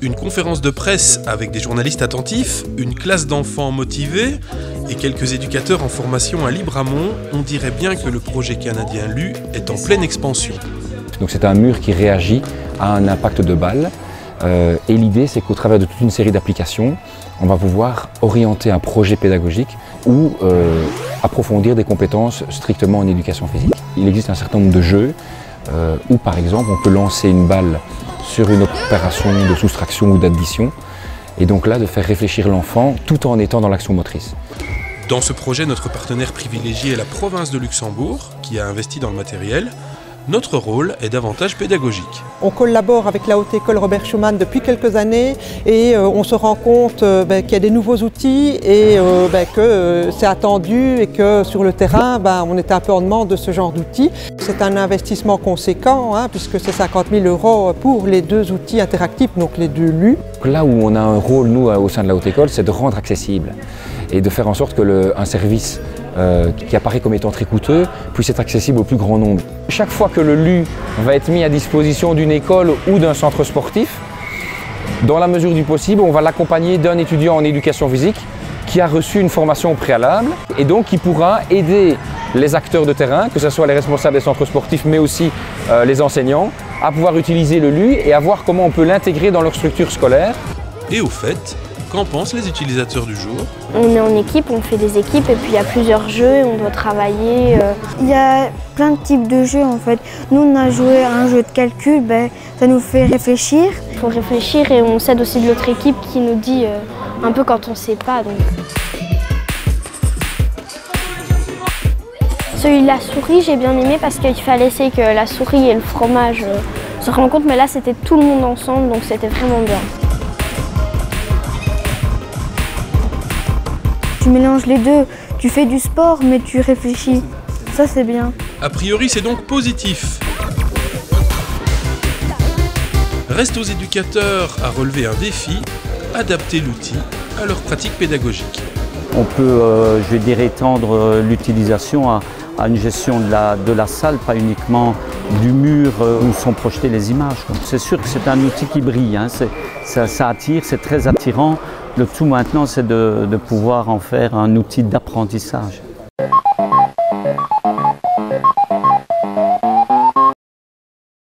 Une conférence de presse avec des journalistes attentifs, une classe d'enfants motivés et quelques éducateurs en formation à Libramont, on dirait bien que le projet canadien LU est en pleine expansion. Donc c'est un mur qui réagit à un impact de balle et l'idée c'est qu'au travers de toute une série d'applications, on va pouvoir orienter un projet pédagogique ou approfondir des compétences strictement en éducation physique. Il existe un certain nombre de jeux où par exemple on peut lancer une balle sur une opération de soustraction ou d'addition et donc là de faire réfléchir l'enfant tout en étant dans l'action motrice. Dans ce projet, notre partenaire privilégié est la province de Luxembourg qui a investi dans le matériel. Notre rôle est davantage pédagogique. On collabore avec la Haute École Robert Schuman depuis quelques années et on se rend compte qu'il y a des nouveaux outils et que c'est attendu et que sur le terrain, on est un peu en demande de ce genre d'outils. C'est un investissement conséquent puisque c'est 50 000 € pour les deux outils interactifs, donc les deux LU. Là où on a un rôle, nous, au sein de la Haute École, c'est de rendre accessible et de faire en sorte que un service qui apparaît comme étant très coûteux puisse être accessible au plus grand nombre. Chaque fois que le LU va être mis à disposition d'une école ou d'un centre sportif, dans la mesure du possible, on va l'accompagner d'un étudiant en éducation physique qui a reçu une formation préalable et donc qui pourra aider les acteurs de terrain, que ce soit les responsables des centres sportifs mais aussi les enseignants, à pouvoir utiliser le LU et à voir comment on peut l'intégrer dans leur structure scolaire. Et au fait, qu'en pensent les utilisateurs du jour? On est en équipe, on fait des équipes et puis il y a plusieurs jeux, on doit travailler. Il y a plein de types de jeux en fait. Nous on a joué à un jeu de calcul, ça nous fait réfléchir. Il faut réfléchir et on s'aide aussi de l'autre équipe qui nous dit un peu quand on ne sait pas. Donc. Celui de la souris, j'ai bien aimé parce qu'il fallait essayer que la souris et le fromage se rencontrent, mais là c'était tout le monde ensemble donc c'était vraiment bien. Tu mélanges les deux, tu fais du sport mais tu réfléchis, ça c'est bien. A priori c'est donc positif. Reste aux éducateurs à relever un défi, adapter l'outil à leur pratique pédagogique. On peut, je vais dire, étendre l'utilisation à une gestion de la salle, pas uniquement du mur où sont projetées les images. C'est sûr que c'est un outil qui brille, ça attire, c'est très attirant. Le tout maintenant, c'est de pouvoir en faire un outil d'apprentissage.